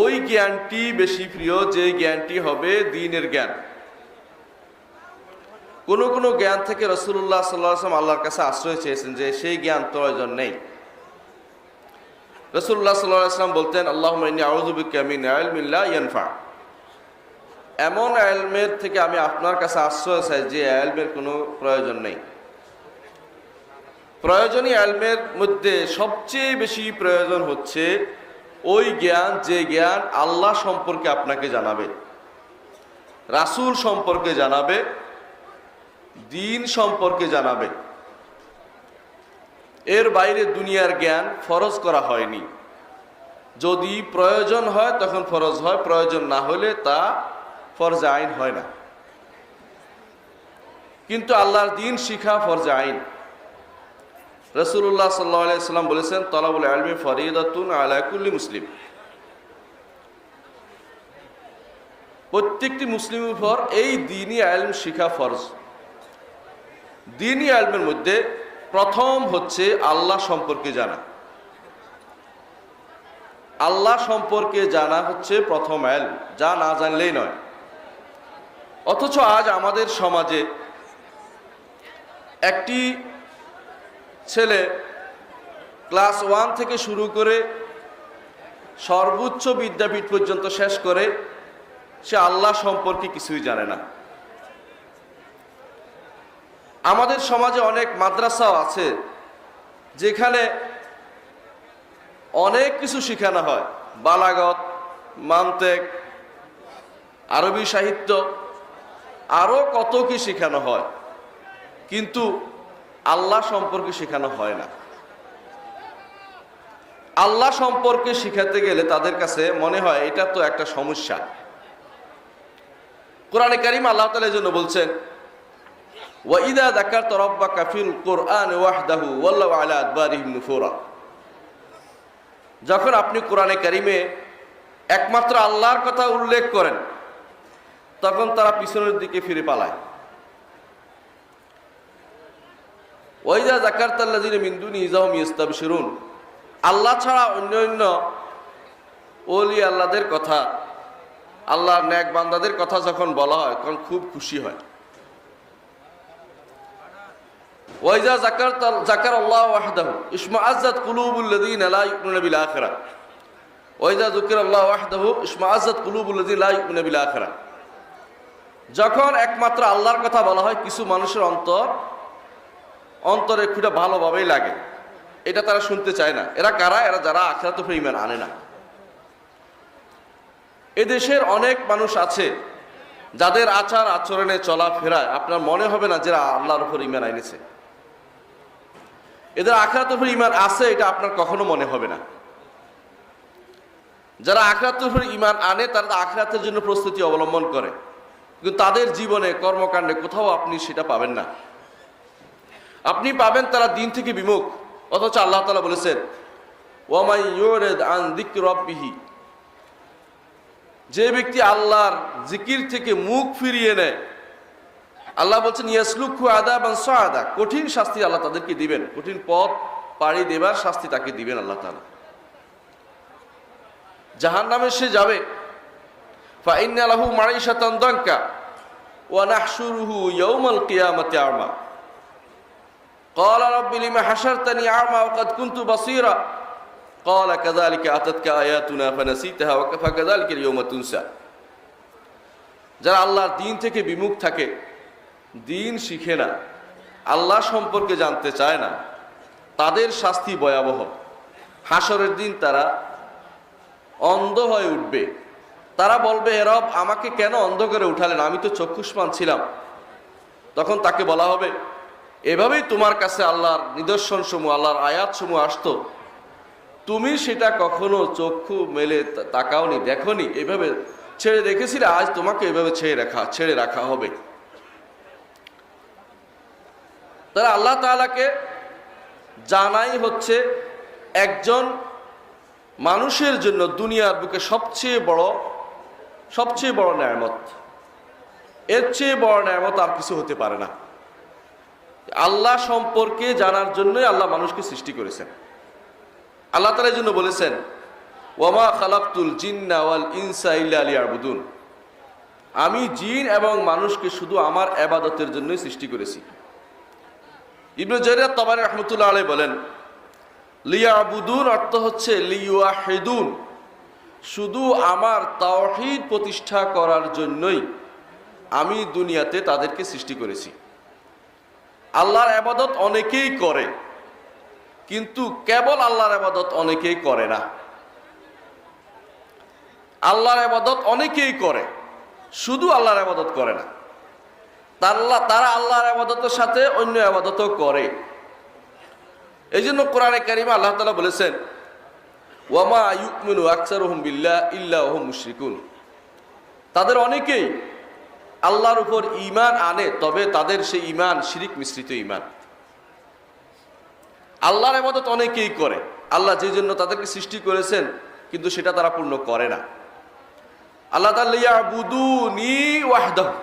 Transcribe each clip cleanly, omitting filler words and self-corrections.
ওই জ্ঞানটি বেশি প্রিয় যে জ্ঞানটি হবে দ্বীনের জ্ঞান। কোন কোন জ্ঞান থেকে রাসূলুল্লাহ সাল্লাল্লাহু আলাইহি ওয়াসাল্লাম আল্লাহর কাছে আশ্রয় চেয়েছেন যে সেই জ্ঞান প্রয়োজন নেই। রাসূলুল্লাহ সাল্লাল্লাহু আলাইহি ওয়াসাল্লাম বলতেন, আল্লাহুম্মা ইন্নী আউযু বিকা মিন ইলমিন লা ইয়ানফা, এমন ইলমের থেকে আমি আপনার কাছে আশ্রয় চাই যে ইলমের কোনো প্রয়োজন নেই। প্রয়োজনীয় ইলমের মধ্যে সবচেয়ে বেশি প্রয়োজন হচ্ছে ওই জ্ঞান যে জ্ঞান আল্লাহ সম্পর্কে আপনাকে জানাবে, রাসূল সম্পর্কে জানাবে, দ্বীন সম্পর্কে জানাবে। এর বাইরে দুনিয়ার জ্ঞান ফরজ করা হয়নি। যদি প্রয়োজন হয় তখন ফরজ হয়, প্রয়োজন না হলে তা ফরজে আইন হয় না। কিন্তু আল্লাহর দ্বীন শিখা ফরজে আইন। রাসূলুল্লাহ সাল্লাল্লাহু আলাইহি ওয়াসাল্লাম বলেছেন, তলাবুল ইলমি ফরিদাতুন আলা কুল্লি মুসলিম, প্রত্যেকটি মুসলিমের উপর এই দ্বীনি ইলম শিখা ফরজ। দ্বীনি ইলমের মধ্যে প্রথম হচ্ছে আল্লাহ সম্পর্কে জানা। আল্লাহ সম্পর্কে জানা হচ্ছে প্রথম ইলম, যা না জানলেই নয়। অথচ আজ আমাদের সমাজে একটি ছেলে ক্লাস 1 থেকে শুরু করে সর্বোচ্চ বিদ্যাপীঠ পর্যন্ত শেষ করে সে আল্লাহ সম্পর্কে কিছুই জানে না। আমাদের সমাজে অনেক মাদ্রাসাও আছে যেখানে অনেক কিছু শেখানো হয়, বালাগত, মান্তেক, আরবি সাহিত্য, আরো কত কি শেখানো হয়, কিন্তু আল্লাহ সম্পর্কে শেখানো হয় না। আল্লাহ সম্পর্কে শিখাতে গেলে তাদের কাছে মনে হয় এটা তো একটা সমস্যা। কোরআনে কারীম আল্লাহ তাআলা এজন্য বলছেন, ওয়া ইযা যাকারতা রাব্বাকা ফিল কুরআনি ওয়াহদাহু ওয়াল্লাহু আলা আদবারিহিম নুফুরা, যখন আপনি কোরআনে কারীমে একমাত্র আল্লাহর কথা উল্লেখ করেন তখন তারা পিছনের দিকে ফিরে পালায়। ওয়া ইযা যাকারতাল্লাযিনা মিন দুনিহি যাহুম ইস্তাবশিরুন, আল্লাহ ছাড়া অন্য ওলি আল্লাহদের কথা, আল্লাহর নেক বান্দাদের কথা যখন বলা হয় তখন খুব খুশি হয়। ওয়া ইযা যাকারাল্লাহু ওয়াহদাহু ইশমাআজ্জাত কুলুবুল্লাযিনা লা ইউমিনুনা বিল আখিরাহ, ওয়া ইযা যুকিরাল্লাহু ওয়াহদাহু ইশমাআজ্জাত কুলুবুল্লাযিনা লা ইউমিনুনা বিল আখিরাহ, যখন একমাত্র আল্লাহর কথা বলা হয় কিছু মানুষের অন্তরে খুঁটা ভালোভাবেই লাগে, এটা তারা শুনতে চায় না। এরা কারা? এরা যারা আখিরাতের উপর ঈমান আনে না। এদেশের অনেক মানুষ আছে যাদের আচার আচরণে চলাফেরায় আপনার মনে হবে না যারা আল্লাহর উপর ঈমান আনেছে। এদের আখিরাতের উপর ঈমান আছে এটা আপনার কখনো মনে হবে না। যারা আখিরাতের উপর ঈমান আনে তারা আখিরাতের জন্য প্রস্তুতি অবলম্বন করে, কিন্তু তাদের জীবনে কর্মকাণ্ডে কোথাও আপনি সেটা পাবেন না। আপনি পাবেন তারা দ্বীন থেকে বিমুখ। অথচ আল্লাহ তাআলা বলেছেন, ওয়া মান ইউরিদ আন যিকরি রাব্বিহি, যে ব্যক্তি আল্লাহর জিকির থেকে মুখ ফিরিয়ে নেয়, আল্লাহ বলছেন ইয়াসলুকহু আযাবান সাআদা, কঠিন শাস্তি আল্লাহ তাদেরকে দিবেন, কঠিন পথ পাড়ি দেবার শাস্তি তাকে দিবেন আল্লাহ তাআলা। জাহান্নামে সে যাবে। ফা ইন্না লাহু মাঈশাতান দানকা ওয়া নাহশুরুহু ইয়াওমাল কিয়ামাতি আমা, ক্বালা রাব্বি লিমা হাশারতানি আমা ওয়া ক্বাদ কুনতু বাসীরা, ক্বালা কাযালিকা আতাতকা আয়াতুনা ফানাসিতাহা ওয়া ফাকাযালিকা আল-ইয়াওমা তুনসা। যারা আল্লাহর দ্বীন থেকে বিমুখ থাকে, দ্বীন শিখে না, আল্লাহ সম্পর্কে জানতে চায় না, তাদের শাস্তি ভয়াবহ। হাসরের দিন তারা অন্ধ হয়ে উঠবে। তারা বলবে, হে রব, আমাকে কেন অন্ধ করে উঠালেন, আমি তো চক্ষুষ্মান ছিলাম। তখন তাকে বলা হবে, এভাবেই তোমার কাছে আল্লাহর নিদর্শন সমূহ, আল্লাহর আয়াত সমূহ আসতো, তুমি সেটা কখনো চক্ষু মেলে তাকাওনি, দেখোনি, এভাবে ছেড়ে রেখেছিলে, আজ তোমাকে এভাবে ছেড়ে রাখা হবে। তারা আল্লাহ তাআলাকে জানাই হচ্ছে একজন মানুষের জন্য দুনিয়ার বুকে সবচেয়ে বড় নেয়ামত। এর চেয়ে বড় নেয়ামত আর কিছু হতে পারে না। আল্লাহ সম্পর্কে জানার জন্যই আল্লাহ মানুষকে সৃষ্টি করেছেন। আল্লাহ তাআলা এই জন্য বলেছেন, ওয়ামা খালাকতুল জিন্না ওয়াল ইনসা ইল্লা লিয়াবুদুন, আমি জিন এবং মানুষকে শুধু আমার ইবাদতের জন্যই সৃষ্টি করেছি। ইবনে জারীর তাবারী রাহমাতুল্লাহ আলাইহি বলেন, লিয়াবুদুন অর্থ হচ্ছে লিওয়াহিদুন, শুধু আমার তাওহীদ প্রতিষ্ঠা করার জন্যই আমি দুনিয়াতে তাদেরকে সৃষ্টি করেছি। আল্লাহর ইবাদত অনেকেই করে, কিন্তু কেবল আল্লাহর ইবাদত অনেকেই করে না। আল্লাহর ইবাদত অনেকেই করে, শুধু আল্লাহর ইবাদত করে না। তারা আল্লাহর ইবাদতের সাথে অন্য ইবাদতও করে। এই জন্য কোরআনে কারিমে আল্লাহ তাআলা বলেছেন, ওয়ামা ইউমিনু আকসারুহুম বিল্লাহ ইল্লা ওয়া হুম মুশরিকুন, তাদের অনেকেই আল্লাহর উপর ঈমান আনে, তবে তাদের সেই ঈমান শিরিক মিশ্রিত ঈমান। আল্লাহর ইবাদত অনেকেই করে, আল্লাহ যে জন্য তাদেরকে সৃষ্টি করেছেন, কিন্তু সেটা তারা পূর্ণ করে না। আল্লাহ তাআলা ইয়াবুদুনি ওয়াহদাহু,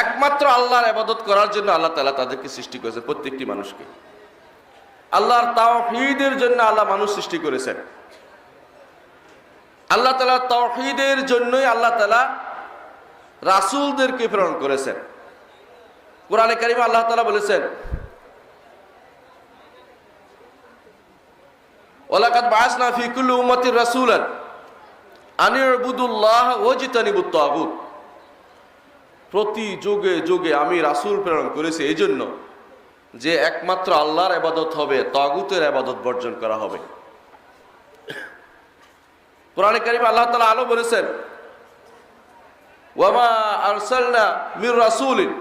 একমাত্র আল্লাহর ইবাদত করার জন্য আল্লাহ তাআলা তাদেরকে সৃষ্টি করেছেন, প্রত্যেকটি মানুষকে। আল্লাহর তাওহীদের জন্য আল্লাহ মানুষ সৃষ্টি করেছেন। আল্লাহ তাআলা তাওহীদের জন্যই আল্লাহ তাআলা রাসূলদেরকে প্রেরণ করেছেন। কোরআনে কারিমে আল্লাহ তাআলা বলেছেন, ওয়ালাকাদ বাআসনা ফি কুল্লি উম্মাতির রাসূলান আন ইউবুদুল্লাহ ওয়াজতানিবুত তাগুত, প্রতি যুগে যুগে আমি রাসূল প্রেরণ করেছি এই জন্য যে একমাত্র আল্লাহর ইবাদত হবে, তাগুতের ইবাদত বর্জন করা হবে। কোরআনে কারিমে আল্লাহ তাআলা আলো বলেছেন, ওয়ামা আরসালনা মির রাসূলিন,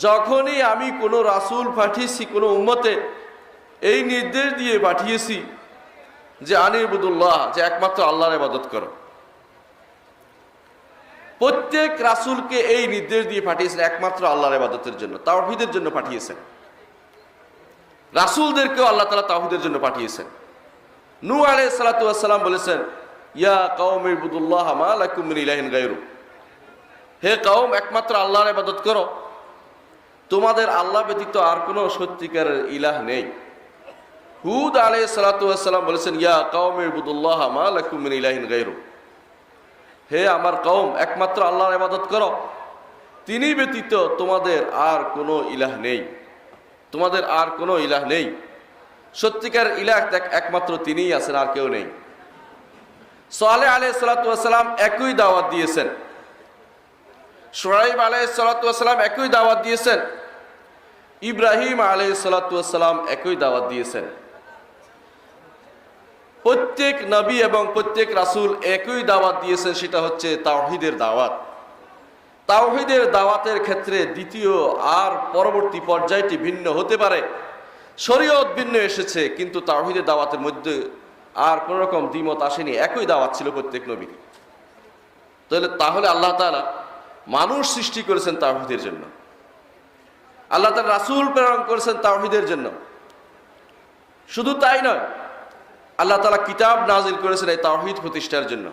যখনই আমি কোনো রাসূল পাঠিয়েছি কোনো উম্মতে, এই নির্দেশ দিয়ে পাঠিয়েছি যে আনিবুদুল্লাহ, যে একমাত্র আল্লাহর ইবাদত করো। প্রত্যেক রাসূলকে এই নির্দেশ দিয়ে পাঠিয়েছেন একমাত্র আল্লাহর ইবাদতের জন্য, তাওহীদের জন্য পাঠিয়েছেন। রাসূলদেরকেও আল্লাহ তাআলা তাওহীদের জন্য পাঠিয়েছেন। নূহ আলাইহিস সালাতু ওয়াস সালাম বলেছেন, ইয়া কওমি ইবুদুল্লাহ মা লাকুম মিন ইলাহিন গায়রু, হে কওম, একমাত্র আল্লাহর ইবাদত করো, তোমাদের আল্লাহ ব্যতীত আর কোনো সত্যিকারের ইলাহ নেই। হুদ আলাইহিস সালাতু ওয়াস সালাম বলেছেন, ইয়া কওমি ইবুদুল্লাহ মা লাকুম মিন ইলাহিন গায়রু, হে আমার কওম, একমাত্র আল্লাহর ইবাদত করো, তিনি ব্যতীত তোমাদের আর কোনো ইলাহ নেই, তোমাদের আর কোনো ইলাহ নেই। সত্যিকার ইলাহ একমাত্র তিনিই আছেন, আর কেউ নেই। সালেহ আলাইহিস সালাতু ওয়াস সালাম একই দাওয়াত দিয়েছেন, শুআয়ব আলাইহিস সালাতু ওয়াস সালাম একই দাওয়াত দিয়েছেন, ইব্রাহিম আলাইহিস সালাতু ওয়াস সালাম একই দাওয়াত দিয়েছেন। প্রত্যেক নবী এবং প্রত্যেক রাসূল একই দাওয়াত দিয়েছেন, সেটা হচ্ছে তাওহীদের দাওয়াত। তাওহীদের দাওয়াতের ক্ষেত্রে দ্বিতীয় আর পরবর্তী পর্যায়টি ভিন্ন হতে পারে, শরীয়ত ভিন্ন এসেছে, কিন্তু তাওহীদের দাওয়াতের মধ্যে আর কোন রকম দ্বিমত আসেনি, একই দাওয়াত ছিল প্রত্যেক নবীর। তাহলে আল্লাহ তাআলা মানুষ সৃষ্টি করেছেন তাওহীদের জন্য, আল্লাহ তাআলা রাসূল প্রেরণ করেছেন তাওহীদের জন্য। শুধু তাই নয়, আল্লাহ তাআলা কিতাব নাজিল করেছেন এই তাওহীদ প্রতিষ্ঠার জন্য।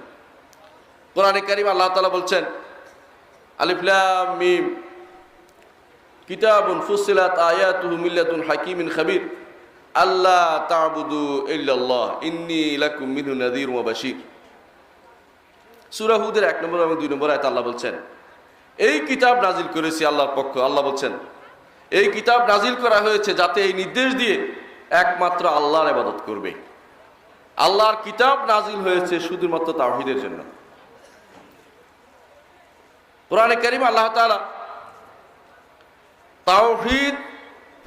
কোরআনে কারীমে আল্লাহ তাআলা বলছেন, আলিফ লাম মিম কিতাবুন ফুসিলাত আয়াতুহু মিন লাদুন হাকীমিন খাবীর আল্লা তা'বুদু ইল্লাল্লাহ ইন্নী লাকুম মিনহু নাযীরুম ওয়া বাশীর। সূরা হুদের 1 নম্বর এবং 2 নম্বর আয়াতে আল্লাহ বলছেন, এই কিতাব নাজিল করেছি আল্লাহর পক্ষ। আল্লাহ বলছেন, এই কিতাব নাজিল করা হয়েছে যাতে এই নির্দেশ দিয়ে একমাত্র আল্লাহর ইবাদত করবে। আল্লাহর কিতাব নাজিল হয়েছে শুধুমাত্র তাওহীদের জন্য। কোরআনে কারীমে আল্লাহ তাআলা তাওহীদ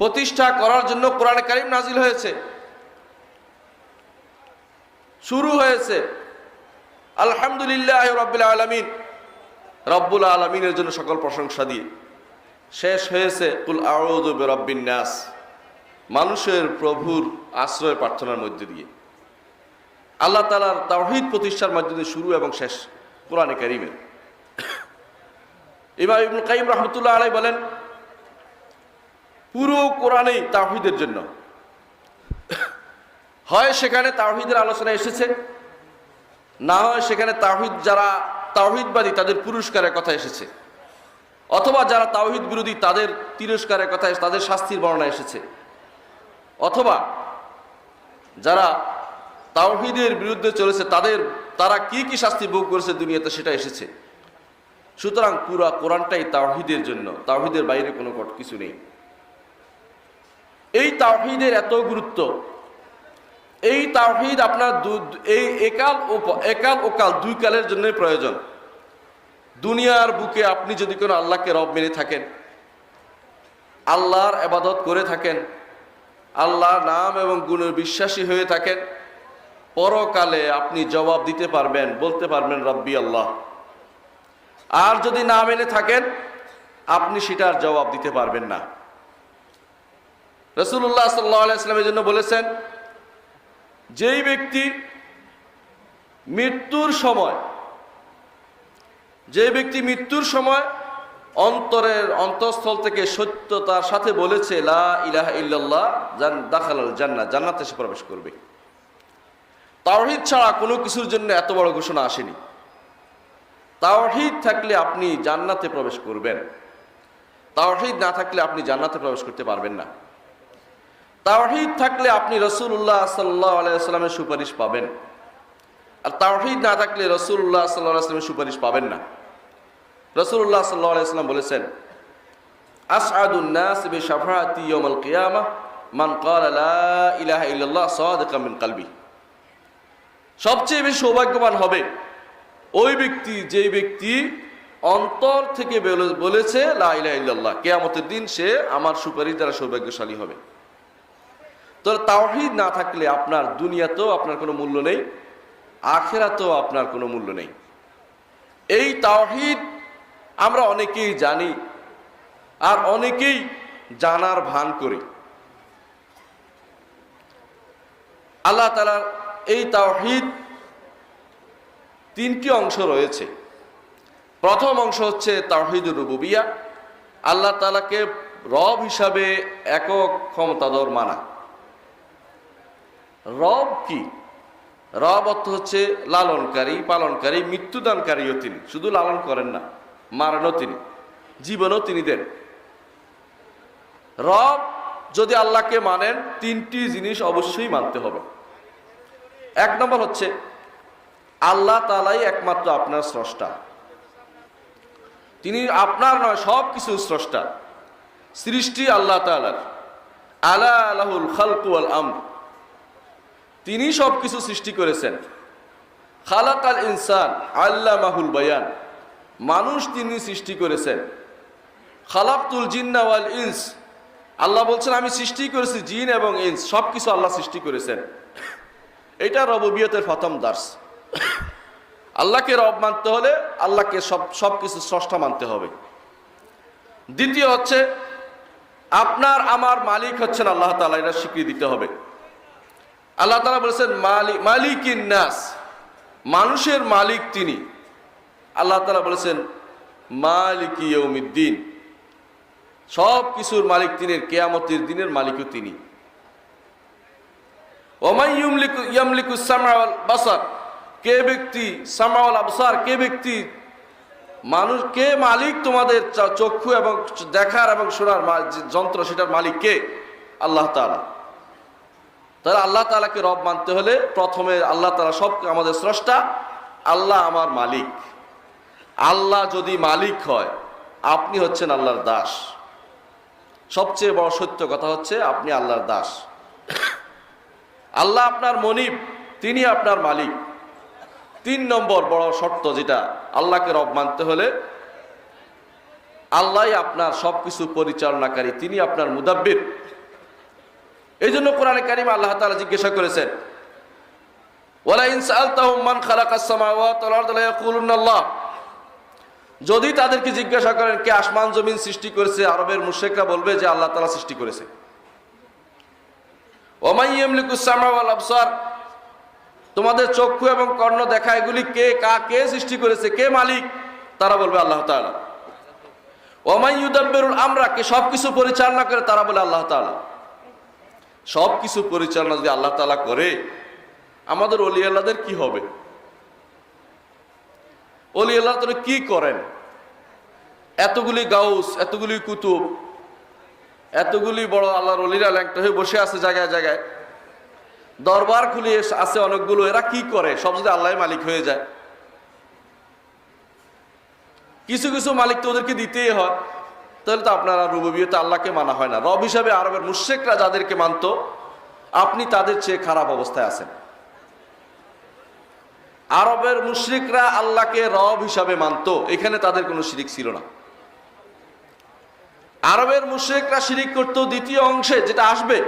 প্রতিষ্ঠা করার জন্য কোরআনে কারীম নাজিল হয়েছে, শুরু হয়েছে আলহামদুলিল্লাহি রাব্বিল আলামিন, রব্বুল আলামিনের জন্য সকল প্রশংসা দিয়ে। শেষ হয়েছে কুল আউযু বিরাব্বিন নাস, মানুষের প্রভুর আশ্রয় প্রার্থনার মধ্যে দিয়ে। আল্লাহ তাআলার তাওহীদ প্রতিষ্ঠার মধ্যে দিয়ে শুরু এবং শেষ কোরআনে কারীমের। ইমাম ইবনে কাইয়িম রাহমাতুল্লাহ আলাইহি বলেন, পুরো কোরআনেই তাওহীদের জন্য। হয় সেখানে তাওহীদের আলোচনা এসেছে, না হয় সেখানে তাওহীদ যারা তাওহীদবাদী তাদের পুরস্কারের কথা এসেছে, অথবা যারা তাওহীদ বিরোধী তাদের তিরস্কারের কথা, তাদের শাস্তির বর্ণনা এসেছে, অথবা যারা তাওহীদের বিরুদ্ধে চলেছে, তারা কি কি শাস্তি ভোগ করেছে দুনিয়াতে সেটা এসেছে। সুতরাং পুরা কোরআনটাই তাওহীদের জন্য, তাওহীদের বাইরে কোনো কিছু নেই। এই তাওহীদের এত গুরুত্ব, এই তাওহীদ আপনার এই একাল ও কাল দুই কালের জন্যই প্রয়োজন। দুনিয়ার বুকে আপনি যদি কোনো আল্লাহকে রব মেনে থাকেন, আল্লাহর ইবাদত করে থাকেন, আল্লাহর নাম এবং গুণের বিশ্বাসী হয়ে থাকেন, পরকালে আপনি জবাব দিতে পারবেন, বলতে পারবেন রব্বি আল্লাহ। আর যদি না মেনে থাকেন, আপনি সেটার জবাব দিতে পারবেন না। রাসূলুল্লাহ সাল্লাল্লাহু আলাইহি ওয়াসাল্লাম এর জন্য বলেছেন, যেই ব্যক্তি মৃত্যুর সময় অন্তঃস্থল থেকে সত্যতার সাথে বলেছে লা ইলাহা ইল্লাল্লাহ, দাখালাল জান্নাহ, জান্নাতে সে প্রবেশ করবে। তাওহীদ ছাড়া কোনো কিছুর জন্য এত বড় ঘোষণা আসেনি। তাওহীদ থাকলে আপনি জান্নাতে প্রবেশ করবেন, তাওহীদ না থাকলে আপনি জান্নাতে প্রবেশ করতে পারবেন না। তাওহীদ থাকলে আপনি রাসূলুল্লাহ সাল্লাল্লাহু আলাইহি ওয়াসাল্লামের সুপারিশ পাবেন, আর তাওহীদ না থাকলে রাসূলুল্লাহ সাল্লাল্লাহু আলাইহি ওয়াসাল্লামের সুপারিশ পাবেন না। রাসূলুল্লাহ সাল্লাল্লাহু আলাইহি ওয়াসাল্লাম বলেছেন, আসআদুন নাস বিশাফাআতি ইয়াউমাল কিয়ামাহ মান ক্বালা লা ইলাহা ইল্লাল্লাহ সাদিকাম মিন কলবি। সবচেয়ে বেশি সৌভাগ্যবান হবে ওই ব্যক্তি, যে ব্যক্তি অন্তর থেকে বলেছে লা ইলাহা ইল্লাল্লাহ, কিয়ামতের দিন সে আমার সুপারিশ দ্বারা সৌভাগ্যশালী হবে। তো তাওহীদ না থাকলে আপনার দুনিয়াতেও আপনার কোনো মূল্য নেই, আখিরাতেও আপনার কোনো মূল্য নেই। এই তাওহীদ আমরা অনেকেই জানি, আর অনেকেই জানার ভান করি। আল্লাহ তাআলার এই তাওহীদ তিনটি অংশ রয়েছে। প্রথম অংশ হচ্ছে তাওহীদুর রুবুবিয়্যাহ, আল্লাহ তাআলাকে রব হিসাবে একক ক্ষমতাধর মানা। রব কি? রব অর্থ হচ্ছে লালনকারী, পালনকারী, মৃত্যুদানকারীও তিনি। শুধু লালন করেন না, মারেনও তিনি, জীবনও তিনি দেন। রব যদি আল্লাহকে মানেন, তিনটি জিনিস অবশ্যই মানতে হবে। এক নম্বর হচ্ছে আল্লাহ তাআলাই একমাত্র আপনার স্রষ্টা, তিনি আপনার নয়, সব কিছু স্রষ্টা। সৃষ্টি আল্লাহ তাআলার। আলা লাহুল খালকু ওয়াল আমর, তিনি সব কিছু সৃষ্টি করেছেন। খালাকাল ইনসান আল্লামাহুল বায়ান, মানুষ তিনি সৃষ্টি করেছেন। খালাকতুল জিন্না ওয়াল ইনস, আল্লাহ বলছেন আমি সৃষ্টি করেছি জিন এবং ইনস, সব কিছু আল্লাহ সৃষ্টি করেছেন। এটা রুবুবিয়তের প্রথম দার্স। আল্লাহকে রব মানতে হলে আল্লাহকে সব কিছু স্রষ্টা মানতে হবে। দ্বিতীয় হচ্ছে আপনার আমার মালিক হচ্ছেন আল্লাহ তাআলা, এটা স্বীকৃতি দিতে হবে। আল্লাহ তাআলা বলেছেন মালিকিন নাস, মানুষের মালিক তিনি। আল্লাহ তাআলা বলেছেন মালিকি ইয়াউমিদ্দিন, সব কিছুর মালিক তিনি, কিয়ামতের দিনের মালিকও তিনি। ওয়ামান ইয়ামলিকু সামআ ওয়াল বাসার, কে ব্যক্তি সামআ ওয়াল আবসার, কে ব্যক্তি মানুষ, কে মালিক তোমাদের চক্ষু এবং দেখার এবং শোনার যন্ত্র, সেটার মালিক কে? আল্লাহ তাআলা। তাহলে আল্লাহ তাআলাকে রব মানতে হলে প্রথমে আল্লাহ তাআলা সব আমাদের স্রষ্টা, আল্লাহ আমার মালিক। আল্লাহ যদি মালিক হয়, আপনি হচ্ছেন আল্লাহর দাস। সবচেয়ে বড় সত্য কথা হচ্ছে আপনি আল্লাহর দাস। আল্লাহ আপনার মনিব, তিনি আপনার মালিক। 3 নম্বর বড় শর্ত, যেটা আল্লাহকে রব মানতে হলে আল্লাহই আপনার সবকিছু পরিচালনাকারী, তিনি আপনার মুদাব্বির। এই জন্য কোরআনে কারিমে আল্লাহ তাআলা জিজ্ঞাসা করেছেন, ওয়ালা ইন সাআলতাহুম মান খালাকাস সামাওয়াতি ওয়াল আরদা লা ইয়াকুলুনা আল্লাহ, যদি তাদেরকে জিজ্ঞাসা করেন কে আসমান জমিন সৃষ্টি করেছে, আরবের মুশরিকরা বলবে যে আল্লাহ তাআলা সৃষ্টি করেছে। ওয়া মান ইয়ামলিকুস সামআ ওয়াল আবসার, তোমাদের চক্ষু এবং কর্ণ দেখা, এগুলি কে সৃষ্টি করেছে, কে মালিক? তারা বলবে আল্লাহ তাআলা। ওয়া মান ইউদাব্বিরুল আমরা, কে সবকিছু পরিচালনা করে? তারা বলে আল্লাহ তাআলা। সবকিছু পরিচালনা যদি আল্লাহ তাআলা করে, আমাদের ওলি আল্লাহদের কি হবে? ওলি আল্লাহ তাআলা কি করেন? এতগুলি গাউস, এতগুলি কুতুব, এতগুলি বড় আল্লাহর ওলিরা ল্যাংটা হয়ে বসে আছে জায়গায় জায়গায়। দরবার খুলে আছে অনেকগুলো, এরা কি করে? সব যদি আল্লাহ মালিক হয়ে যায়, কিছু কিছু মালিক তো ওদেরকে দিতেই হয়, তাহলে তো আপনারা রুবুবিয়তে আল্লাহকে মানা হয় না। রব হিসাবে আরবের মুশরিকরা যাদেরকে মানত, আপনি তাদের চেয়ে খারাপ অবস্থায় আছেন। আরবের মুশরিকরা আল্লাহকে রব হিসাবে মানত, এখানে তাদের কোনো শিরিক ছিল না। আরবের মুশরিকরা শিরিক করত দ্বিতীয় অংশে, যেটা আসবে,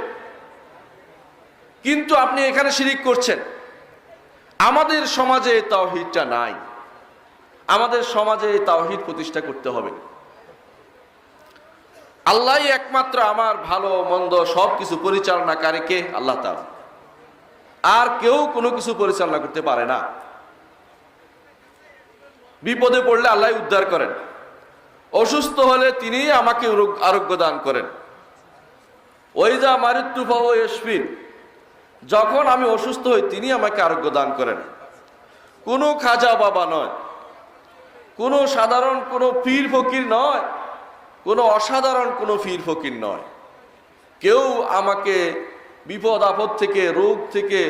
কিন্তু আপনি এখানে শিরিক করছেন। আমাদের সমাজে এই তাওহীদটা নাই। আমাদের সমাজে এই তাওহীদ প্রতিষ্ঠা করতে হবে। আল্লাহই একমাত্র আমার ভালো মন্দ সবকিছু পরিচালনাকারী কে? আল্লাহ তাআলা। আর কেউ কোনো কিছু পরিচালনা করতে পারে না। বিপদে পড়লে আল্লাহ উদ্ধার করেন, অসুস্থ হলে তিনি আমাকে আরোগ্য দান করেন। ওয়াইজা মারিদতু ফাহুয়া ইয়াশফিন, যখন আমি অসুস্থ হই তিনি আমাকে আরোগ্য দান করেন। কোনো খাজা বাবা নয়, কোনো সাধারণ কোনো পীর ফকির নয়, কোনো অসাধারণ কোনো পীর ফকির নয়। কেউ আমাকে বিপদ আপদ থেকে, রোগ থেকে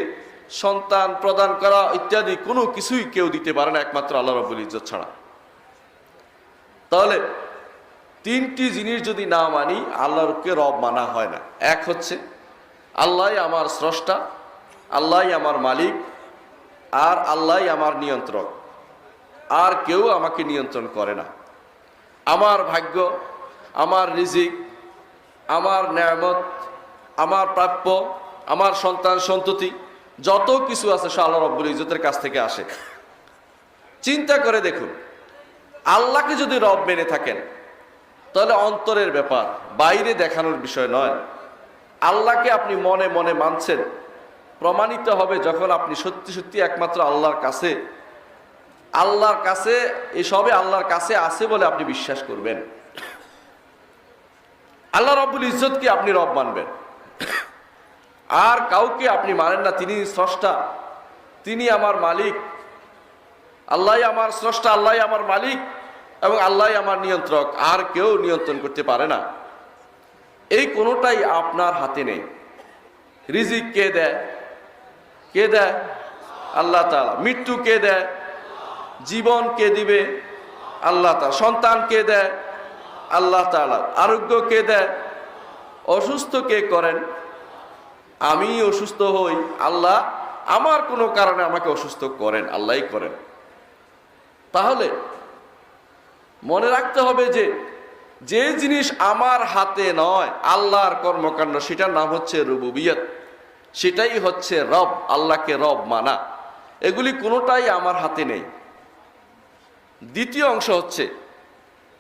সন্তান প্রদান করা ইত্যাদি কোনো কিছুই কেউ দিতে পারে না একমাত্র আল্লাহ রাব্বুল ইজ্জত ছাড়া। তাহলে তিনটি জিনিস যদি না মানি, আল্লাহকে রব মানা হয় না। এক হচ্ছে আল্লাহই আমার স্রষ্টা, আল্লাহই আমার মালিক, আর আল্লাহই আমার নিয়ন্ত্রক, আর কেউ আমাকে নিয়ন্ত্রণ করে না। আমার ভাগ্য, আমার রিজিক, আমার নেয়ামত, আমার প্রাপ্য, আমার সন্তান সন্ততি, যত কিছু আছে সে আল্লাহ রাব্বুল ইজ্জতের কাছ থেকে আসে। চিন্তা করে দেখুন, আল্লাহকে যদি রব মেনে থাকেন, তাহলে অন্তরের ব্যাপার, বাইরে দেখানোর বিষয় নয়। আল্লাহকে আপনি মনে মনে মানছেন, প্রমাণিত হবে যখন আপনি সত্যি সত্যি একমাত্র আল্লাহর কাছে, এসবে আল্লাহর কাছে আছে বলে আপনি বিশ্বাস করবেন। আল্লাহ রাব্বুল ইজ্জতকে আপনি রব মানবেন, আর কাউকে আপনি মানেন না। তিনি স্রষ্টা, তিনি আমার মালিক, আল্লাহই আমার স্রষ্টা, আল্লাহই আমার মালিক এবং আল্লাহই আমার নিয়ন্ত্রক, আর কেউ নিয়ন্ত্রণ করতে পারে না। এই কোনোটাই আপনার হাতে নেই। রিজিক কে দেয়? কে দেয়? আল্লাহ তাআলা। মৃত্যু কে দেয়? জীবন কে দিবে? আল্লাহ তাআলা। সন্তান কে দেয়? আল্লাহ তাআলা। আরোগ্য কে দেয়? অসুস্থ কে করেন? আমি অসুস্থ হই, আল্লাহ আমার কোনো কারণে আমাকে অসুস্থ করেন, আল্লাহই করেন। তাহলে মনে রাখতে হবে যে যে জিনিস আমার হাতে নয়, আল্লাহর কর্মকাণ্ড, সেটার নাম হচ্ছে রুবুবিয়ত, সেটাই হচ্ছে রব, আল্লাহকে রব মানা। এগুলি কোনোটাই আমার হাতে নেই। দ্বিতীয় অংশ হচ্ছে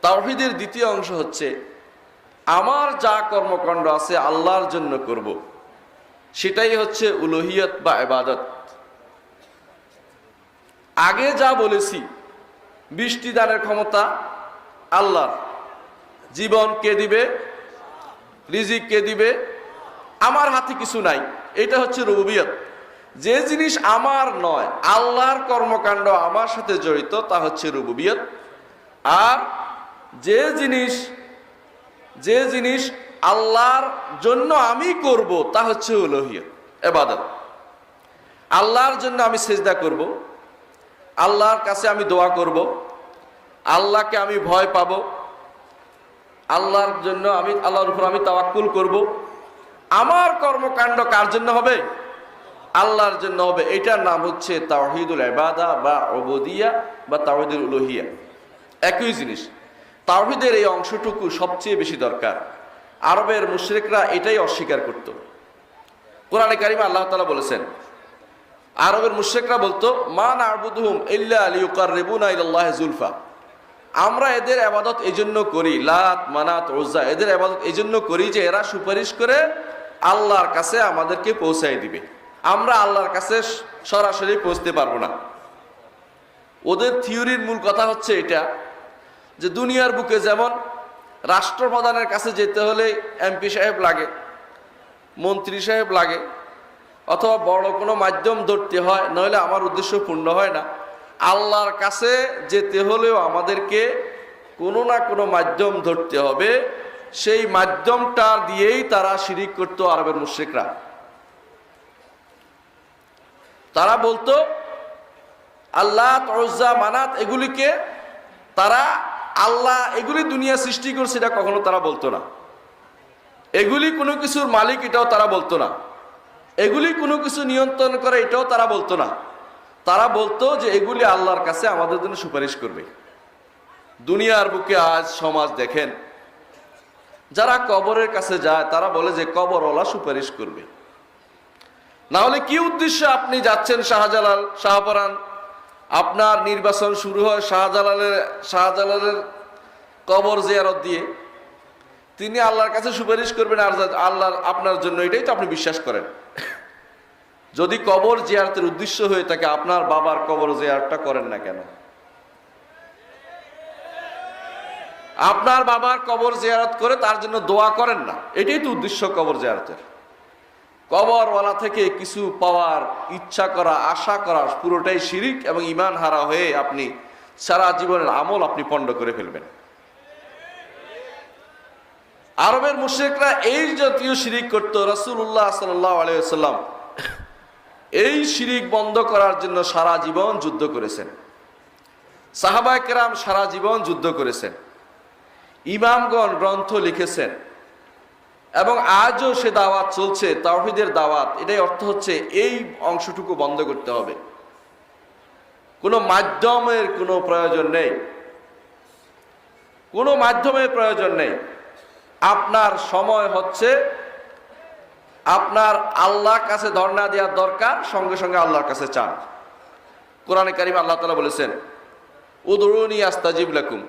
তাওহীদের দ্বিতীয় অংশ হচ্ছে আমার যা কর্মকাণ্ড আছে আল্লাহর জন্য করব, সেটাই হচ্ছে উলুহিয়ত বা ইবাদত। আগে যা বলেছি, বৃষ্টি দানের ক্ষমতা আল্লাহর, জীবন কে দিবে, রিজিক কে দিবে, আমার হাতে কিছু নাই, এটা হচ্ছে রুবুবিয়ত। যে জিনিস আমার নয়, আল্লাহর কর্মকাণ্ড আমার সাথে জড়িত, তা হচ্ছে রুবুবিয়ত। আর যে জিনিস আল্লাহর জন্য আমি করব, তা হচ্ছে উলুহিয়ত, ইবাদত। আল্লাহর জন্য আমি সিজদা করব, আল্লাহর কাছে আমি দোয়া করব, আল্লাহকে আমি ভয় পাবো, আল্লাহর জন্য আল্লাহর উপর আমি তাওয়াক্কুল করব। আমার কর্মকাণ্ড কার জন্য হবে? আল্লাহর জন্য হবে। এটার নাম হচ্ছে তাওহীদুল ইবাদা বা উবুদিয়া বা তাওহীদুল উলুহিয়া, একই জিনিস। তাওহীদের এই অংশটুকু সবচেয়ে বেশি দরকার। আরবের মুশরিকরা এটাই অস্বীকার করত। কোরআনে কারিমে আল্লাহ তাআলা বলেছেন, আরবের মুশরিকরা বলতো, মা না'বুদুহুম ইল্লা লিয়ুকাররিবুনা ইলাল্লাহি যুলফা, আমরা এদের ইবাদত এজন্য করি, লাত মানাত উজ্জা, এদের ইবাদত এজন্য করি যে এরা সুপারিশ করে আল্লাহর কাছে আমাদেরকে পৌঁছায় দিবে, আমরা আল্লাহর কাছে সরাসরি পৌঁছতে পারবো না। ওদের থিওরির মূল কথা হচ্ছে এটা যে দুনিয়ার বুকে যেমন রাষ্ট্রপ্রধানের কাছে যেতে হলে এমপি সাহেব লাগে, মন্ত্রী সাহেব লাগে, অথবা বড় কোনো মাধ্যম ধরতে হয়, নইলে আমার উদ্দেশ্য পূর্ণ হয় না। আল্লাহর কাছে যেতে হলেও আমাদেরকে কোনো না কোনো মাধ্যম ধরতে হবে। সেই মাধ্যমটা দিয়েই তারা শিরিক করত আরবের মুশরিকরা। তারা বলতো আল্লাহ, উজ্জা, মানাত এগুলিকে তারা আল্লাহ, এগুলি দুনিয়া সৃষ্টি করছে এটা কখনো তারা বলতো না। এগুলি কোনো কিছুর মালিক এটাও তারা বলতো না। এগুলি কোনো কিছু নিয়ন্ত্রণ করে এটাও তারা বলতো না। তারা বলতো যে এগুলি আল্লাহর কাছে আমাদের জন্য সুপারিশ করবে। দুনিয়ার বুকে আজ সমাজ দেখেন, যারা কবরের কাছে যায় তারা বলে যে কবরওয়ালা সুপারিশ করবে। না হলে কি উদ্দেশ্যে আপনি যাচ্ছেন শাহজালাল, শাহপরান, আপনার নির্বাচন শুরু হয় শাহজালালের কবর জিয়ারত দিয়ে, তিনি আল্লাহর কাছে সুপারিশ করবেন আর আল্লাহ আপনার জন্য, এটাই তো আপনি বিশ্বাস করেন। যদি কবর জিয়ারতের উদ্দেশ্য হয়ে থাকে, আপনার বাবার কবর জিয়ারতটা করেন না কেন? আপনার বাবার কবর জিয়ারত করে তার জন্য দোয়া করেন না, এটাই তো উদ্দেশ্য কবর জিয়ারতের। কবরওয়ালা থেকে কিছু পাওয়ার ইচ্ছা করা, আশা করা, পুরোটাই শিরিক এবং ঈমান হারা হয়ে আপনি সারা জীবনের আমল আপনি পণ্ড করে ফেলবেন। আরবের মুশরিকরা এই জাতীয় শিরিক করত। রাসূলুল্লাহ সাল্লাল্লাহু আলাইহি ওয়াসাল্লাম এই শিরিক বন্ধ করার জন্য সারা জীবন যুদ্ধ করেছেন। সাহাবায়ে কেরাম সারা জীবন যুদ্ধ করেছেন। ইমামগণ গ্রন্থ লিখেছেন এবং আজও সে দাওয়াত চলছে, তাওহীদের দাওয়াত। এটাই অর্থ হচ্ছে এই অংশটুকু বন্ধ করতে হবে। কোনো মাধ্যমের কোনো প্রয়োজন নেই, কোনো মাধ্যমের প্রয়োজন নেই। আপনার সময় হচ্ছে আপনার আল্লাহর কাছে ধর্ণা দেওয়ার দরকার, সঙ্গে সঙ্গে আল্লাহর কাছে চান। কোরআনে কারিমে আল্লাহ তাআলা বলেছেন, উদউনি আস্তাজিব লাকুম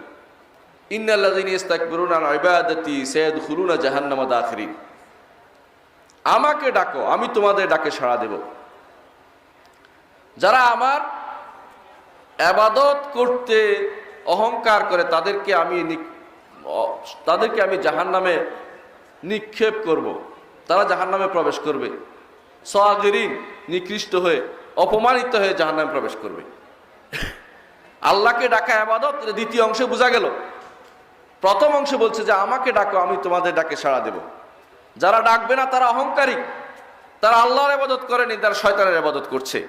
ইন্নাল্লাযীনা ইস্তাকবিরুনা আন ইবাদাতি সায়াদখুলুনা জাহান্নামা দাখিরিন। আমাকে ডাকো, আমি তোমাদের ডাকে সাড়া দেব। যারা আমার ইবাদত করতে অহংকার করে তাদেরকে আমি জাহান্নামে নিক্ষেপ করব। তারা জাহান্নামে প্রবেশ করবে। সাগিরিন, নিকৃষ্ট হয়ে, অপমানিত হয়ে জাহান্নামে প্রবেশ করবে। আল্লাহকে ডাকা ইবাদত, দ্বিতীয় অংশে বোঝা গেল। প্রথম অংশে বলছে যে আমাকে ডাকো, আমি তোমাদের ডাকে সাড়া দেব। যারা ডাকবে না তারা অহংকারী, তারা আল্লাহর ইবাদত করেনি, তারা শয়তানের ইবাদত করছে।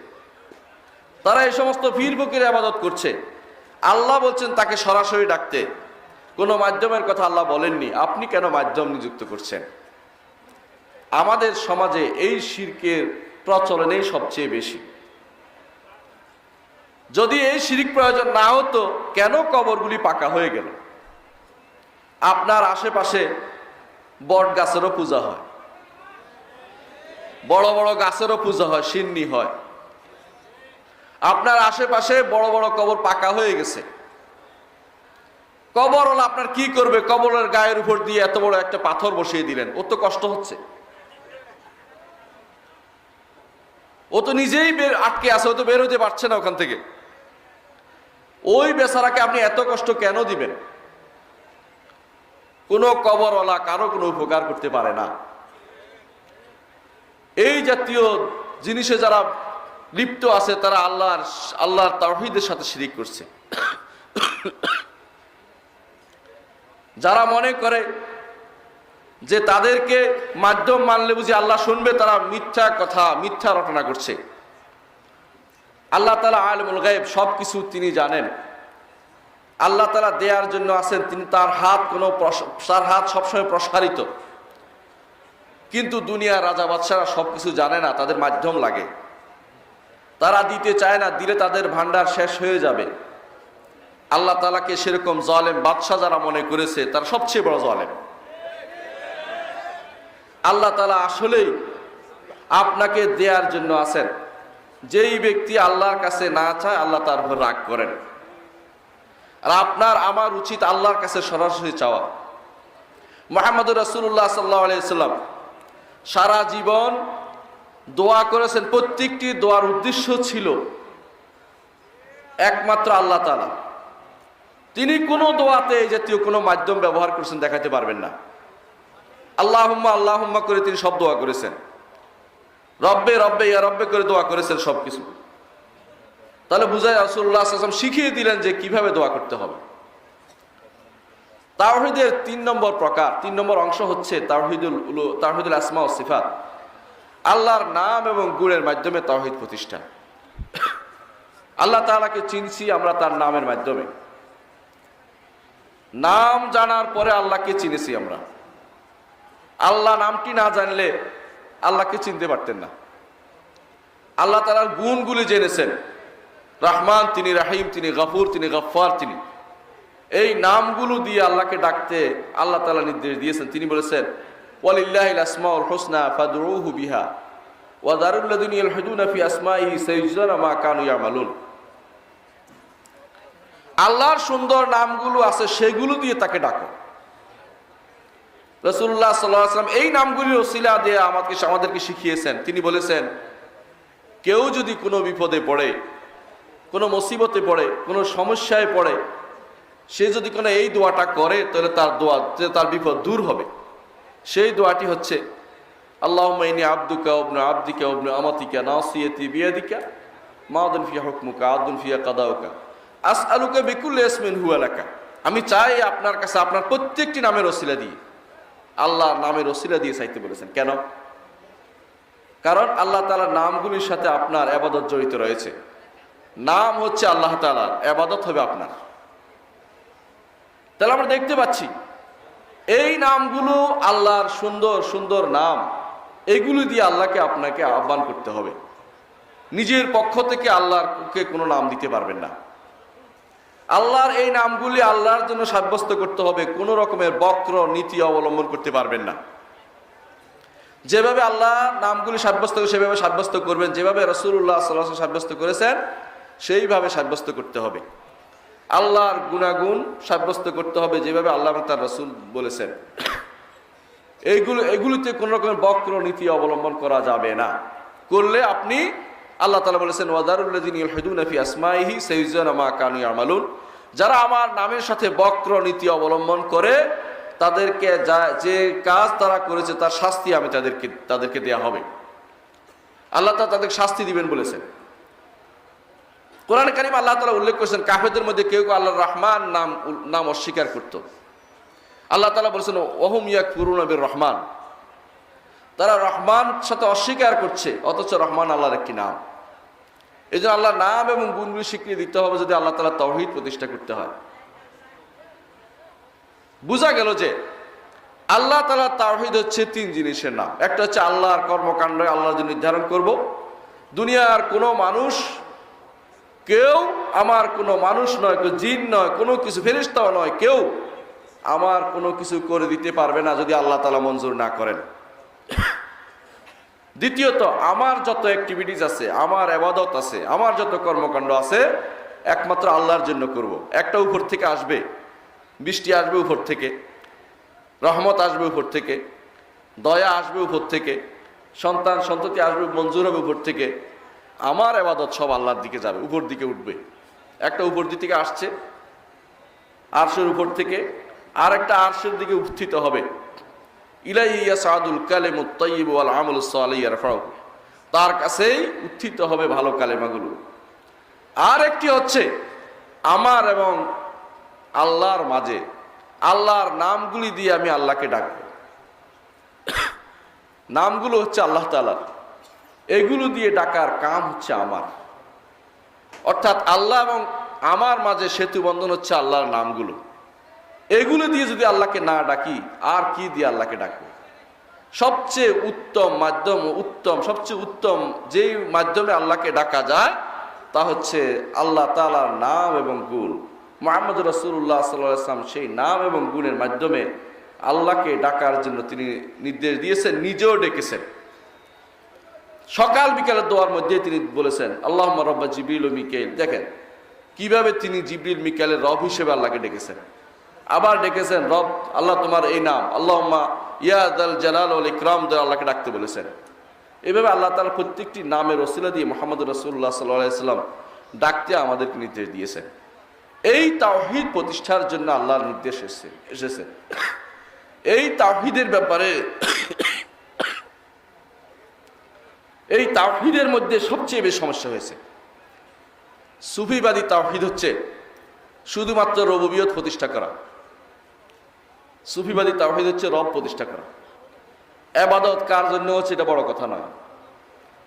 তারা এই সমস্ত পীর ফকিরের ইবাদত করছে। আল্লাহ বলছেন তাকে সরাসরি ডাকতে, কোনো মাধ্যমের কথা আল্লাহ বলেননি। আপনি কেন মাধ্যম নিযুক্ত করছেন? আমাদের সমাজে এই শিরকের প্রচলনই সবচেয়ে বেশি। যদি এই শিরিক প্রয়োজন না হতো, কেন কবরগুলি পাকা হয়ে গেল? আপনার আশেপাশে বট গাছেরও পূজা হয়, বড় বড় গাছেরও পূজা হয়, সিন্নি হয়। আপনার আশেপাশে বড় বড় কবর পাকা হয়ে গেছে। কবর হলো আপনার কি করবে? কবরের গায়ের উপর দিয়ে এত বড় একটা পাথর বসিয়ে দিলেন, ও তো কষ্ট হচ্ছে, ও তো নিজেই আটকে আছে, ও তো বের হতে পারছে না ওখান থেকে। ওই বেচারাকে আপনি এত কষ্ট কেন দিবেন? কোনো কবরওয়ালা কারো কোনো উপকার করতে পারে না। এই জাতীয় জিনিসে যারা লিপ্ত আছে তারা আল্লাহর তাওহীদের সাথে শিরিক করছে। যারা মনে করে যে তাদেরকে মাধ্যম মানলে বুঝি আল্লাহ শুনবে, তারা মিথ্যা কথা, মিথ্যা রটনা করছে। আল্লাহ তাআলা আলিমুল গায়ব, সবকিছু তিনি জানেন। আল্লাহ তাআলা দেওয়ার জন্য আছেন, তিনি তার হাত সবসময় প্রসারিত। কিন্তু দুনিয়ার রাজা বাদশারা সবকিছু জানে না, তাদের মাধ্যম লাগে। তারা দিতে চায় না, দিলে তাদের ভান্ডার শেষ হয়ে যাবে। আল্লাহ তাআলাকে সেরকম জালেম বাদশা যারা মনে করেছে তারা সবচেয়ে বড় জালেম। আল্লাহ তাআলা আসলেই আপনাকে দেওয়ার জন্য আছেন। যেই ব্যক্তি আল্লাহর কাছে না চায়, আল্লাহ তার উপর রাগ করেন। আর আপনার আমার উচিত আল্লাহর কাছে সরাসরি চাওয়া। মুহাম্মদুর রাসূলুল্লাহ সাল্লাল্লাহু আলাইহি ওয়াসাল্লাম সারা জীবন দোয়া করেছেন। প্রত্যেকটি দোয়ার উদ্দেশ্য ছিল একমাত্র আল্লাহ তাআলা। তিনি কোনো দোয়াতে এই জাতীয় কোনো মাধ্যম ব্যবহার করেছেন দেখাতে পারবেন না। আল্লাহুম্মা আল্লাহুম্মা করে তিনি সব দোয়া করেছেন। রব্বে রব্বে ইয়া রব্বে করে দোয়া করেছেন সবকিছু। তাহলে বুঝায় রাসূলুল্লাহ সাল্লাল্লাহু আলাইহি ওয়াসাল্লাম শিখিয়ে দিলেন যে কিভাবে দোয়া করতে হবে। তাওহীদের 3 নম্বর প্রকার, 3 নম্বর অংশ হচ্ছে তাওহীদুল আসমা ও সিফাত। আল্লাহর নাম এবং গুণের মাধ্যমে তাওহীদ প্রতিষ্ঠা। আল্লাহ তাআলাকে চিনছি আমরা তার নামের মাধ্যমে। নাম জানার পরে আল্লাহকে চিনেছি আমরা। আল্লাহ নামটি না জানলে আল্লাহকে চিনতে পারতেন না। আল্লাহ তাআলার গুণগুলি জেনেছেন, রহমান তিনি, রাহিম তিনি, গফুর তিনি, গফফার তিনি। এই নামগুলো দিয়ে আল্লাহকে ডাকতে আল্লাহ তাআলা নির্দেশ দিয়েছেন। তিনি বলেছেন, ওয়ালিল্লাহিল আসমাউল হুসনা ফাদউহু বিহা ওয়া যারুল লাযিনা ইয়ালহুদুনা ফি আসমাইহি সায়াজজাউনা মা কানু ইয়ামালুন। আল্লাহর সুন্দর নামগুলো আছে, সেগুলো দিয়ে তাকে ডাকো। রাসূলুল্লাহ সাল্লাল্লাহু আলাইহি ওয়াসাল্লাম এই নামগুলির ওসিলা দিয়ে আমাদেরকে শিখিয়েছেন। তিনি বলেছেন, কেউ যদি কোনো বিপদে পড়ে, কোনো মুসিবতে পড়ে, কোনো সমস্যায় পড়ে, সে যদি কোনো এই দোয়াটা করে তাহলে তার বিপদ দূর হবে। সেই দোয়াটি হচ্ছে, আল্লাহুম্মা ইন্নী আবদুকা ওয়া ইবনু আবদিকা ওয়া ইবনু আমাতিকা নাসিয়াতি বিয়াদিকা মাদিন ফিহা হুকমুকা আদলুন ফিহা কাদাউকা আসআলুকা বিকুল্লি ইসমিন হুয়া লাকা। আমি চাই আপনার কাছে আপনার প্রত্যেকটি নামের ওসিলা দিয়ে, আল্লাহ নামের ওসিলা দিয়ে চাইতে বলেছেন। কেন? কারণ আল্লাহ তাআলার নামগুলির সাথে আপনার ইবাদত জড়িত রয়েছে। নাম হচ্ছে আল্লাহ তাআলার, ইবাদত হবে আপনার। তাহলে আমরা দেখতে পাচ্ছি এই নামগুলো আল্লাহর সুন্দর সুন্দর নাম, এগুলো দিয়ে আল্লাহকে আপনাকে আহ্বান করতে হবে। নিজের পক্ষ থেকে আল্লাহকে কোনো নাম দিতে পারবেন না। আল্লাহর এই নামগুলি আল্লাহর জন্য সাব্যস্ত করতে হবে, কোনো রকমের বক্র নীতি অবলম্বন করতে পারবেন না। যেভাবে আল্লাহ নামগুলি সাব্যস্ত সেভাবে সাব্যস্ত করবেন, যেভাবে রাসূলুল্লাহ সাল্লাল্লাহু আলাইহি ওয়াসাল্লাম সাব্যস্ত করেছেন সেইভাবে সাব্যস্ত করতে হবে। আল্লাহর গুণাগুণ সাব্যস্ত করতে হবে যেভাবে আল্লাহ এবং তার রাসূল বলেছেন। এগুলিতে কোন রকমের বক্র নীতি অবলম্বন করা যাবে না। করলে আপনি, আল্লাহ তাআলা বলেছেন, ওয়াদারুল লাযিনা ইয়ালহুদুনা ফি আসমাইহি সায়াজজাউনা মা কানু ইয়ামালুন। যারা আমার নামের সাথে বক্র নীতি অবলম্বন করে তাদেরকে যে কাজ তারা করেছে তার শাস্তি আমি তাদেরকে দেয়া হবে। আল্লাহ তাআলা তাদেরকে শাস্তি দিবেন বলেছেন। কোরআনে কারিমে আল্লাহ তাআলা উল্লেখ করেছেন, কাফেরদের মধ্যে কেউ কেউ আল্লাহর রহমান নাম অস্বীকার করত। আল্লাহ তাআলা বলেছেন, ওয়াহুম ইয়াকফুরুনা বির রহমান। তারা রহমান সাথে অস্বীকার করছে, অথচ রহমান আল্লাহর একটি নাম। এই জন্য আল্লাহর নাম এবং গুণগুলি স্বীকৃতি দিতে হবে যদি আল্লাহ তাআলা তাওহীদ প্রতিষ্ঠা করতে হয়। বোঝা গেল যে আল্লাহ তাআলা তাওহীদ হচ্ছে তিন জিনিসের নাম। একটা হচ্ছে আল্লাহর কর্মকাণ্ড আল্লাহর জন্য নির্ধারণ করব। দুনিয়ার কোনো মানুষ, কেউ আমার কোনো মানুষ নয়, কেউ জিন নয়, কোনো কিছু ফেরেশতাও নয়, কেউ আমার কোনো কিছু করে দিতে পারবে না যদি আল্লাহ তাআলা মঞ্জুর না করেন। দ্বিতীয়ত, আমার যত অ্যাক্টিভিটিস আছে, আমার ইবাদত আছে, আমার যত কর্মকাণ্ড আছে একমাত্র আল্লাহর জন্য করব। একটা উপর থেকে আসবে, বৃষ্টি আসবে উপর থেকে, রহমত আসবে উপর থেকে, দয়া আসবে উপর থেকে, সন্তান সন্ততি আসবে, মঞ্জুর হবে উপর থেকে। আমার ইবাদত সব আল্লাহর দিকে যাবে, উপর দিকে উঠবে। একটা উপর দিকে আসছে আরশের উপর থেকে, আর একটা আরশের দিকে উত্থিত হবে। ইলাইহি ইয়াসআদুল কালিমুত তাইয়্যিবু ওয়াল আমালুস সালিহু ইয়ারফাউ। তার কাছেই উত্থিত হবে ভালো কালেমাগুলো। আর একটি হচ্ছে আমার এবং আল্লাহর মাঝে আল্লাহর নামগুলি দিয়ে আমি আল্লাহকে ডাকবো। নামগুলো হচ্ছে আল্লাহ তাআলার, এগুলো দিয়ে ডাকার কাম হচ্ছে আমার। অর্থাৎ আল্লাহ এবং আমার মাঝে সেতু বন্ধন হচ্ছে আল্লাহর নামগুলো। এগুলো দিয়ে যদি আল্লাহকে না ডাকি, আর কি দিয়ে আল্লাহকে ডাকবো? সবচেয়ে উত্তম মাধ্যম, সবচেয়ে উত্তম যেই মাধ্যমে আল্লাহকে ডাকা যায় তা হচ্ছে আল্লাহ তাআলার নাম এবং গুণ। মুহাম্মদ রাসূলুল্লাহ সাল্লাল্লাহু আলাইহি ওয়াসাল্লাম সেই নাম এবং গুণের মাধ্যমে আল্লাহকে ডাকার জন্য তিনি নির্দেশ দিয়েছেন, নিজেও ডেকেছেন। সকাল বিকালের দোয়ার মধ্যে তিনি বলেছেন, আল্লাহুম্মা রাব্বা জিবরিল ওয়া মিকাইল। দেখেন কিভাবে তিনি জিবরিল মিকাইলের রব হিসেবে আল্লাহকে ডেকেছেন। আবার ডেকেছেন, রব আল্লাহ তোমার এই নাম, আল্লাহুম্মা ইয়া যাল জালাল ওয়াল ইকরাম দিয়ে আল্লাহকে ডাকতে বলেছেন। এইভাবে আল্লাহ তাআলা প্রত্যেকটি নামের ওসিলা দিয়ে মুহাম্মদ রাসূলুল্লাহ সাল্লাল্লাহু আলাইহি ওয়াসাল্লাম ডাকতে আমাদেরকে নির্দেশ দিয়েছেন। এই তাওহীদ প্রতিষ্ঠার জন্য আল্লাহর নির্দেশ এসেছে। এই তাওহীদের ব্যাপারে, এই তাওহীদের মধ্যে সবচেয়ে বেশি সমস্যা হয়েছে। সুফিবাদী তাওহীদ হচ্ছে শুধুমাত্র রুবুবিয়ত প্রতিষ্ঠা করা। সুফিবাদী তাওহীদ হচ্ছে রব প্রতিষ্ঠা করা। ইবাদত কার জন্য হচ্ছে এটা বড় কথা নয়।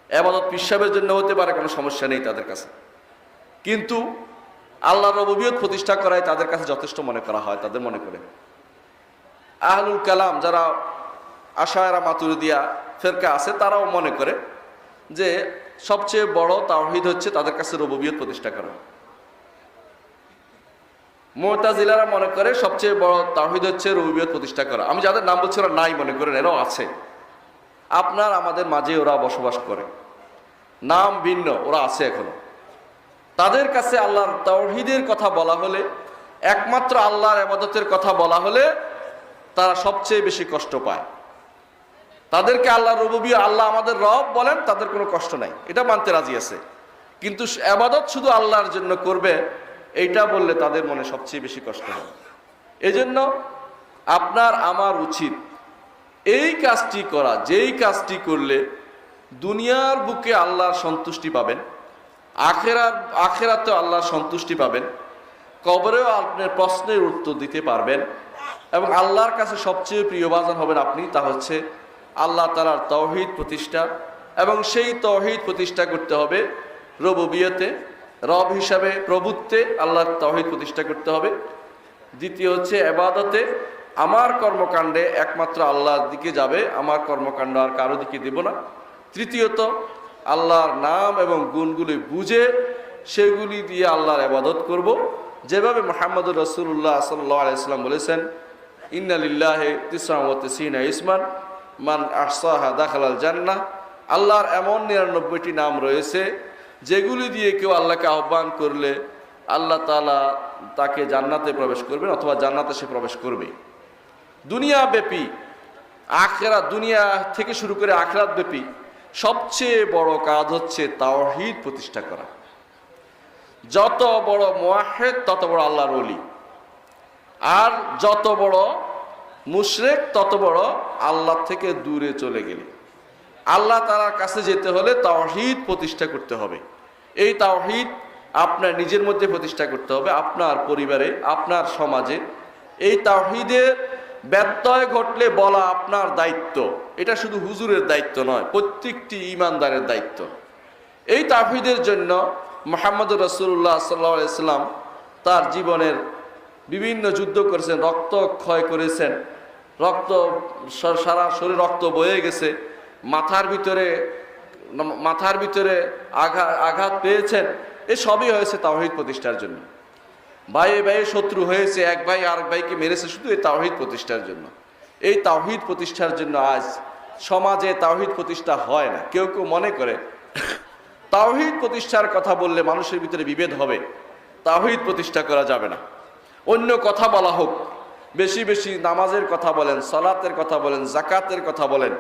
এবাদত পীর সাহেবের জন্য হতে পারে, কোনো সমস্যা নেই তাদের কাছে, কিন্তু আল্লাহর রুবুবিয়ত প্রতিষ্ঠা করায় তাদের কাছে যথেষ্ট মনে করা হয়। তাদের মনে করে আহলুল কালাম যারা আশায়রা মাতুরিদিয়া ফেরকা আছে, তারাও মনে করে যে সবচেয়ে বড় তাওহীদ হচ্ছে তাদের কাছে রুবুবিয়ত প্রতিষ্ঠা করা। মুতাজিলারা মনে করে সবচেয়ে বড় তাওহীদ হচ্ছে রুবুবিয়ত প্রতিষ্ঠা করা। আমি যাদের নাম বলছি ওরা নাই মনে করেন, এরাও আছে। আপনার আমাদের মাঝে ওরা বসবাস করে, নাম ভিন্ন, ওরা আছে এখনো। তাদের কাছে আল্লাহর তাওহীদের কথা বলা হলে, একমাত্র আল্লাহর ইবাদতের কথা বলা হলে তারা সবচেয়ে বেশি কষ্ট পায়। তাদেরকে আল্লাহর রুবুবিয়ত, আল্লাহ আমাদের রব বলেন, তাদের কোনো কষ্ট নাই, এটা মানতে রাজি আছে। কিন্তু ইবাদত শুধু আল্লাহর জন্য করবে এইটা বললে তাদের মনে সবচেয়ে বেশি কষ্ট হয়। এজন্য আপনার আমার উচিত এই কাজটি করা, যেই কাজটি করলে দুনিয়ার বুকে আল্লাহর সন্তুষ্টি পাবেন, আখেরাতেও আল্লাহর সন্তুষ্টি পাবেন, কবরেও আপনার প্রশ্নের উত্তর দিতে পারবেন এবং আল্লাহর কাছে সবচেয়ে প্রিয়ভাজন হবেন আপনি, তা হচ্ছে আল্লাহ তাআলার তাওহীদ প্রতিষ্ঠা। এবং সেই তাওহীদ প্রতিষ্ঠা করতে হবে রুবুবিয়তে, রব হিসাবে প্রভুত্বে আল্লাহর তাওহীদ প্রতিষ্ঠা করতে হবে। দ্বিতীয় হচ্ছে ইবাদতে, আমার কর্মকাণ্ডে একমাত্র আল্লাহর দিকে যাবে, আমার কর্মকাণ্ড আর কারো দিকে দেব না। তৃতীয়ত আল্লাহর নাম এবং গুণগুলি বুঝে সেগুলি দিয়ে আল্লাহর ইবাদত করব, যেভাবে মুহাম্মদুর রাসূলুল্লাহ সাল্লাল্লাহু আলাইহি ওয়াসাল্লাম বলেছেন, ইন্না লিল্লাহি 99 ইসমান মান আহসাহা দাখালাল জান্নাহ। আল্লাহর এমন 99টি নাম রয়েছে যেগুলি দিয়ে কেউ আল্লাহকে আহ্বান করলে আল্লাহ তাআলা তাকে জান্নাতে প্রবেশ করবেন, অথবা জান্নাতে সে প্রবেশ করবে। দুনিয়া ব্যাপী, আখিরাত, দুনিয়া থেকে শুরু করে আখিরাত ব্যাপী সবচেয়ে বড় কাজ হচ্ছে তাওহীদ প্রতিষ্ঠা করা। যত বড় মুওয়াহ্হিদ তত বড় আল্লাহর ওলি, আর যত বড় মুশরিক তত বড় আল্লাহ থেকে দূরে চলে গেলে। আল্লাহ তাআলার কাছে যেতে হলে তাওহীদ প্রতিষ্ঠা করতে হবে। এই তাওহীদ আপনার নিজের মধ্যে প্রতিষ্ঠা করতে হবে, আপনার পরিবারে, আপনার সমাজে। এই তাওহীদের ব্যত্যয় ঘটলে বলা আপনার দায়িত্ব, এটা শুধু হুজুরের দায়িত্ব নয়, প্রত্যেকটি ঈমানদারের দায়িত্ব। এই তাওহীদের জন্য মুহাম্মদুর রাসূলুল্লাহ সাল্লাল্লাহু আলাইহি ওয়াসাল্লাম তার জীবনের বিভিন্ন যুদ্ধ করেছেন, রক্ত ক্ষয় করেছেন, সারা শরীর রক্ত বয়ে গেছে, মাথার ভিতরে আঘাত পেয়েছেন। এই সবই হয়েছে তাওহীদ প্রতিষ্ঠার জন্য। ভাইয়ে ভাইয়ে শত্রু হয়েছে, এক ভাই আরেক ভাইকে মেরেছে শুধু এই তাওহীদ প্রতিষ্ঠার জন্য। এই তাওহীদ প্রতিষ্ঠার জন্য আজ সমাজে তাওহীদ প্রতিষ্ঠা হয় না। কেউ কেউ মনে করে তাওহীদ প্রতিষ্ঠার কথা বললে মানুষের ভিতরে বিভেদ হবে, তাওহীদ প্রতিষ্ঠা করা যাবে না। অন্য কথা বলা হোক, বেশি বেশি নামাজের কথা বলেন, সালাতের কথা বলেন, যাকাতের কথা বলেন,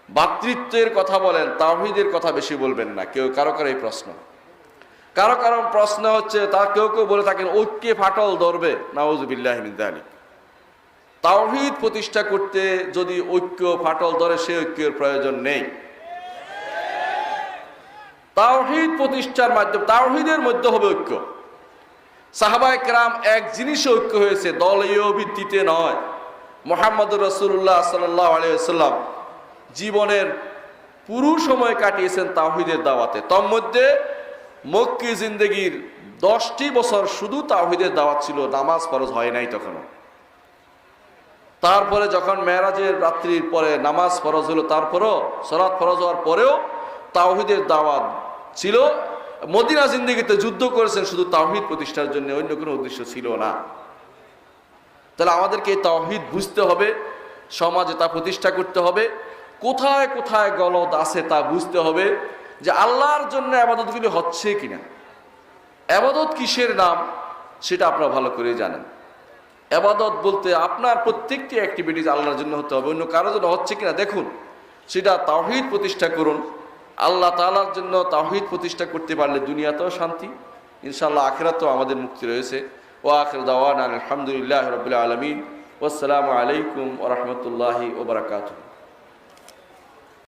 ভাতৃত্বের কথা বলেন, তাওহীদের কথা বেশি বলবেন না। কারো এই প্রশ্ন, কারো প্রশ্ন হচ্ছে, কেউ বলে থাকেন ঐক্যে ফাটল ধরবে, নাউযুবিল্লাহি মিন যালিক। তাওহীদ প্রতিষ্ঠা করতে যদি ঐক্য ফাটল ধরে, সে ঐক্যের প্রয়োজন নেই। তাওহীদ প্রতিষ্ঠার মাধ্যমে, তাওহীদের মধ্যে হবে ঐক্য। সাহাবায়ে কেরাম এক জিনিসে ঐক্য হয়েছে, দলীয় ভিত্তিতে নয়। মুহাম্মদুর রাসূলুল্লাহ সাল্লাল্লাহু আলাইহি ওয়াসাল্লাম জীবনের পুরো সময় কাটিয়েছেন তাওহীদের দাওয়াতে। তন্মধ্যে মক্কি জিন্দেগির 10টি বছর শুধু তাওহীদের দাওয়াত ছিল, নামাজ ফরজ হয় নাই তখনও। তারপরে যখন মেরাজের রাত্রির পরে নামাজ ফরজ হলো, তারপরও সালাত ফরজ হওয়ার পরেও তাওহীদের দাওয়াত ছিল। মদিনা জিন্দেগিতে যুদ্ধ করেছেন শুধু তাওহীদ প্রতিষ্ঠার জন্য, অন্য কোনো উদ্দেশ্য ছিল না। তাহলে আমাদেরকে এই তাওহীদ বুঝতে হবে, সমাজে তা প্রতিষ্ঠা করতে হবে। কোথায় কোথায় গলদ আছে তা বুঝতে হবে, যে আল্লাহর জন্য ইবাদতগুলি হচ্ছে কিনা। ইবাদত কিসের নাম সেটা আপনারা ভালো করে জানেন। ইবাদত বলতে আপনার প্রত্যেকটি অ্যাক্টিভিটিস আল্লাহর জন্য হতে হবে, অন্য কারোর জন্য হচ্ছে কিনা দেখুন, সেটা তাওহীদ প্রতিষ্ঠা করুন। আল্লাহ তাআলার জন্য তাওহীদ প্রতিষ্ঠা করতে পারলে দুনিয়াতেও শান্তি, ইনশাআল্লাহ আখিরাতেও আমাদের মুক্তি রয়েছে। ওয়া আখিরু দাওয়ানা আলহামদুলিল্লাহি রাব্বিল আলামিন। ওয়াসসালামু আলাইকুম ওয়া রাহমাতুল্লাহি ওয়া বারাকাতুহু।